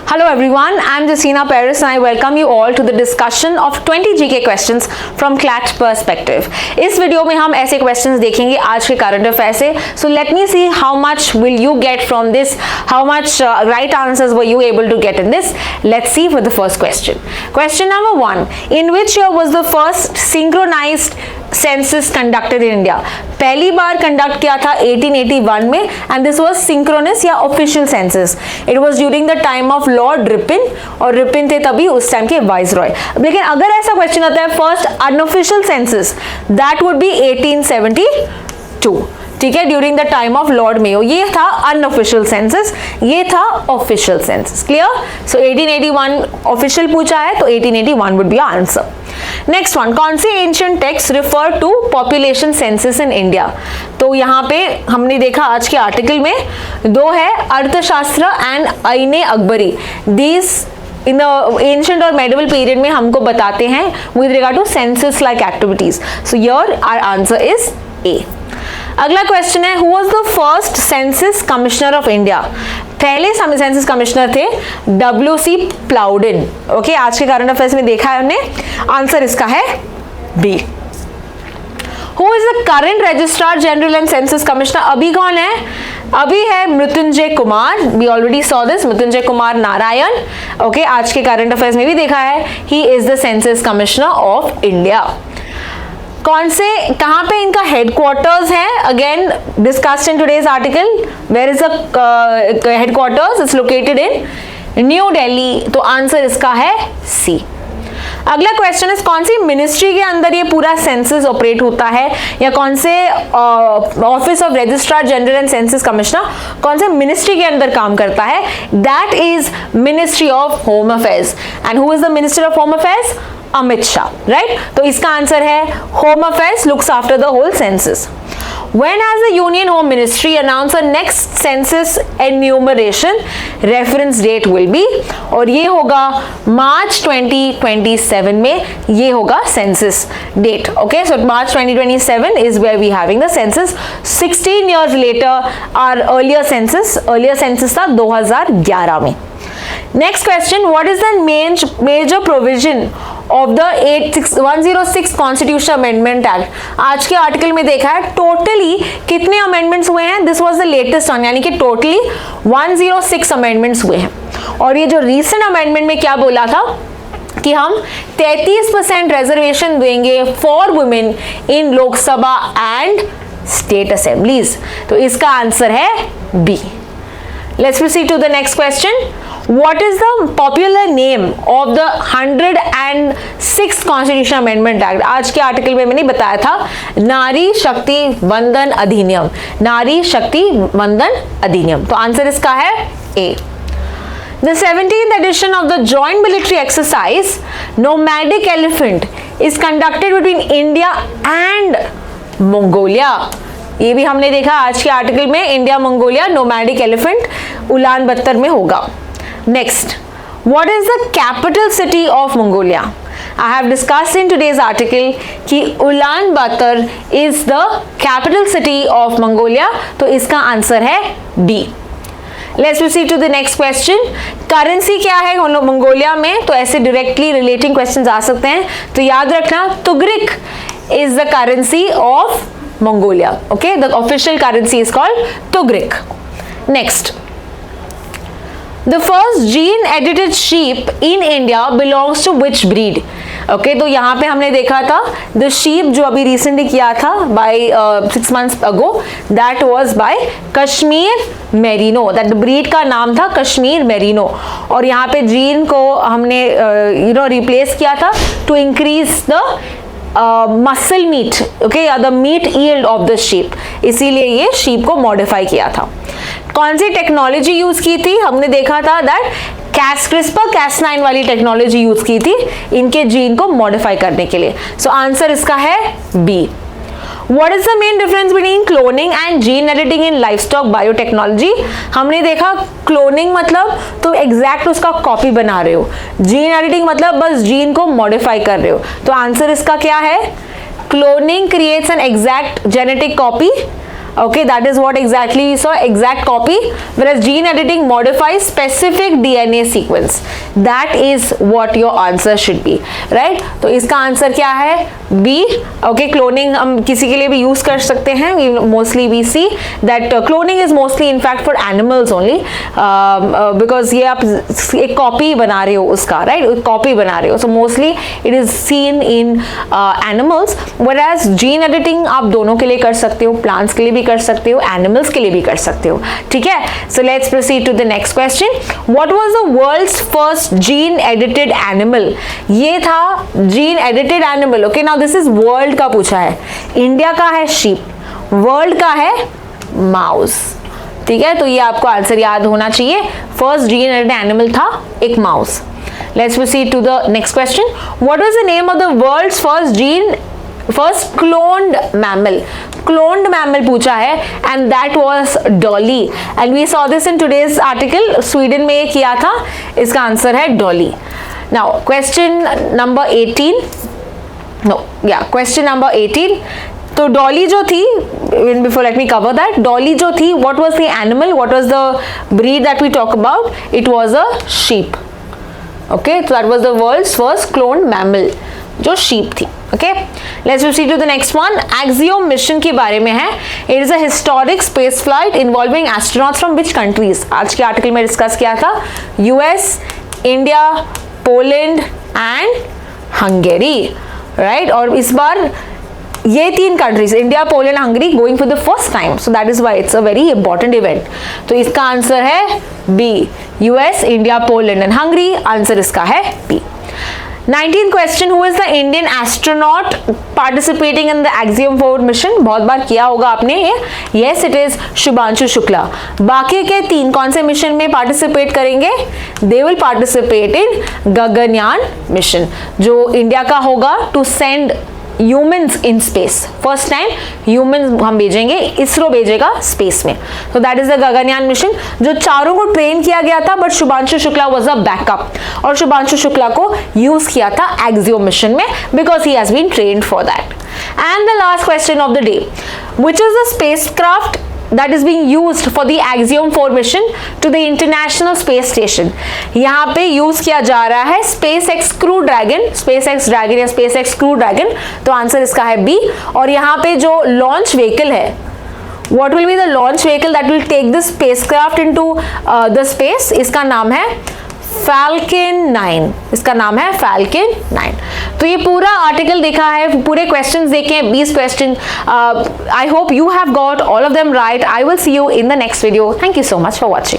Hello everyone, I am Jasina Paris and I welcome you all to the discussion of 20 GK questions from CLAT Perspective. इस video में हम ऐसे questions देखेंगे आज के current affair से. So let me see how much will you get from this, how much right answers were you able to get in this. Let's see for the first question. Question number 1. In which year was the first synchronized census conducted in India? पहली बार conduct किया था 1881 में and this was synchronous या official census. It was during the time of Lord Ripon और Ripon थे तभी उस time के वाइसरॉय. लेकिन अगर ऐसा क्वेश्चन आता है first unofficial census, that would be 1872. ठीक है, during the time of lord Mayo. ये था अनऑफिशियल सेंसस, ये था official census. Clear? So 1881 official पूछा है तो 1881 would be answer. Next one, कौन सी ancient text refer to population census in India? तो यहाँ पे हमने देखा आज के आर्टिकल में दो है, Arthashastra and Ain-i Akbari. These in the ancient और मेडिवल पीरियड में हमको बताते हैं with regard to census like activities. So your our answer is A. अगला क्वेश्चन है, who was the first census commissioner of India? पहले सेंसस कमिश्नर थे W.C. प्लाउडेन. ओके, आज के करंट अफेयर्स में देखा है हमने. आंसर इसका है B. Who is the current registrar general and census commissioner? अभी कौन है? अभी है Mrityunjay Kumar. We already saw this, Mrityunjay Kumar Narayan. Okay, आज के करंट अफेयर्स में भी देखा है. He is the census commissioner of India. कौन से, कहां पे इनका हेडक्वार्टर्स है? Again discussed in today's article. Where is the headquarters? It's located in New Delhi. तो आंसर इसका है सी. अगला क्वेश्चन इज, कौन सी मिनिस्ट्री के अंदर ये पूरा सेंसस ऑपरेट होता है, या कौन से office of registrar general and census commissioner कौन से मिनिस्ट्री के अंदर काम करता है? That is ministry of home affairs. And who is the minister of home affairs? Amit Shah. Right? तो इसका आंसर है home affairs looks after the whole census. When has the Union Home Ministry announced the next census enumeration? Reference date will be, और ये होगा मार्च 2027 में ये होगा census date. Okay, so March 2027 is where we having the census. 16 years later our earlier census था 2011 में. Next question, what is the major provision of the 106 Constitution Amendment Act? आज के आर्टिकल में देखा है टोटली कितने अमेंडमेंट्स हुए हैं. This was the latest one, यानी कि टोटली 106 अमेंडमेंट्स हुए हैं. और ये जो रीसेंट अमेंडमेंट में क्या बोला था कि हम 33% रिजर्वेशन देंगे for women in Lok Sabha and state assemblies. तो इसका आंसर है B. Let's proceed to the next question. What is the popular name of the 106th Constitution Amendment Act? आज के आर्टिकल में मैंने बताया था नारी शक्ति वंदन अधिनियम. नारी शक्ति वंदन अधिनियम. तो आंसर इसका है ए. The 17th edition of the joint military exercise Nomadic Elephant is conducted between India and Mongolia. ये भी हमने देखा आज के आर्टिकल में. India Mongolia nomadic elephant Ulaanbaatar में होगा. Next, what is the capital city of Mongolia? I have discussed in today's article कि Ulaanbaatar is the capital city of Mongolia. तो इसका आंसर है D. Let's proceed to the next question. Currency क्या है Mongolia में? तो ऐसे directly relating questions आ सकते हैं, तो याद रखना tugrik is the currency of Mongolia. Okay, the official currency is called Tugrik. Next, the first gene edited sheep in India belongs to which breed? Okay, तो यहाँ पे हमने देखा था the sheep जो अभी recently किया था by 6 months ago, that was by Kashmir Merino. that the breed का नाम था Kashmir Merino. और यहाँ पे gene को हमने replace किया था to increase the muscle meat. Okay, या the meat yield of the sheep. इसीलिए ये शीप को मॉडिफाई किया था. कौन सी टेक्नोलॉजी यूज की थी? हमने देखा था दैट CRISPR-Cas9 वाली टेक्नोलॉजी यूज की थी इनके जीन को मॉडिफाई करने के लिए. सो आंसर इसका है B. What is the main difference between cloning and gene editing in livestock biotechnology? हमने देखा क्लोनिंग मतलब तो एग्जैक्ट उसका कॉपी बना रहे हो, जीन एडिटिंग मतलब बस जीन को मॉडिफाई कर रहे हो. तो आंसर इसका क्या है? Cloning creates an exact genetic copy Okay, that is what exactly we saw, exact copy, whereas gene editing modifies specific DNA sequence. That is what your answer should be, right? तो इसका answer क्या है? B. Okay, cloning हम किसी के लिए भी use कर सकते हैं. Mostly we see that cloning is mostly in fact for animals only, because ये आप एक कॉपी बना रहे हो उसका, right? कॉपी बना रहे हो, so mostly it is seen in animals, whereas gene editing आप दोनों के लिए कर सकते हो, plants के लिए भी कर सकते हो, एनिमल्स के लिए भी कर सकते हो. ठीक है, so let's proceed to the next question. What was the world's first gene edited animal? ये था gene edited animal. Okay, now this is world का पूछा है. इंडिया का है शीप, वर्ल्ड का है माउस. ठीक है, तो ये आपको आंसर याद होना चाहिए. फर्स्ट जीन एडिटेड एनिमल था एक mouse. Let's proceed to the next question. What was the name of the world's first cloned mammal? Cloned mammal पूछा है, and that was Dolly. And we saw this in today's article. Sweden में ये किया था. इसका answer है Dolly. Now question number 18. Question number 18. तो Dolly जो थी, before let me cover that, Dolly जो थी, what was the animal, what was the breed that we talk about? It was a sheep. Okay, so that was the world's first cloned mammal, जो sheep थी. Okay, let's proceed to the next one. Axiom mission के बारे में है. It is a historic space flight involving astronauts from which countries? आज के article में discuss किया था. US, India, Poland and Hungary, right? और इस बार ये तीन countries, India, Poland, Hungary, going for the first time, so that is why it's a very important event. तो इसका आंसर है B. US, India, Poland and Hungary. Answer इसका है B. 19th question. Who is the Indian astronaut participating in the Axiom 4 mission? बहुत बार किया होगा आपने ये. Yes, it is Shubhanshu Shukla. बाकी के तीन कौन से मिशन में पार्टिसिपेट करेंगे? They will participate in Gaganyaan mission, जो इंडिया का होगा to send humans in space. First time humans हम भेजेंगे, इसरो भेजेगा स्पेस में. तो that is the Gaganyaan mission, जो चारों को ट्रेन किया गया था, but Shubhanshu Shukla was a backup, और शुभांशु शुक्ला को यूज किया था एक्सियोम मिशन में, because he has been trained for that. And the last question of the day. Which is the spacecraft that is being used for the Axiom 4 mission to the International Space Station? यहाँ पे use किया जा रहा है SpaceX Crew Dragon, SpaceX Dragon या SpaceX Crew Dragon. तो answer इसका है बी. और यहाँ पे जो लॉन्च व्हीकल है, what will be the launch vehicle that will take the spacecraft into the space? इसका नाम है Falcon 9. इसका नाम है Falcon 9. तो ये पूरा आर्टिकल देखा है, पूरे क्वेश्चंस देखे हैं, 20 question. I hope you have got all of them right. I will see you in the next video. Thank you so much for watching.